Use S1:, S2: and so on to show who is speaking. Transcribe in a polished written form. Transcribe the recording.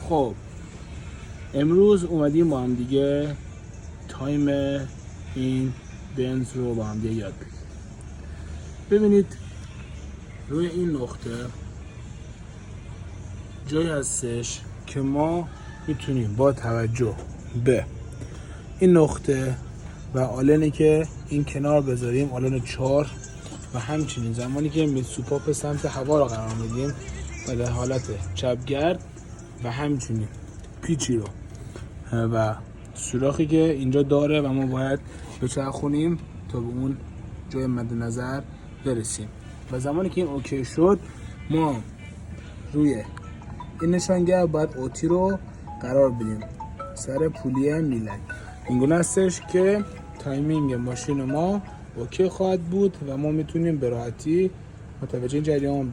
S1: خب امروز اومدیم با هم دیگه تایم این بنز رو با هم دیگه یاد بگیریم. ببینید روی این نقطه جایی هستش که ما میتونیم با توجه به این نقطه و آلنی که این کنار بذاریم، آلن 4، و همچنین زمانی که میتسوپاپ سمت هوا رو قرار میدیم و در حالت چپگرد و همچنین پیچی رو و سوراخی که اینجا داره و ما باید بچرخونیم تا به اون جای مد نظر برسیم. و زمانی که این اوکی شد ما روی این نشانگر باید اوتی رو قرار بدیم سر پولی میلک. اینگونه هستش که تایمینگ ماشین ما اوکی خواهد بود و ما میتونیم به راحتی متوجه این جریان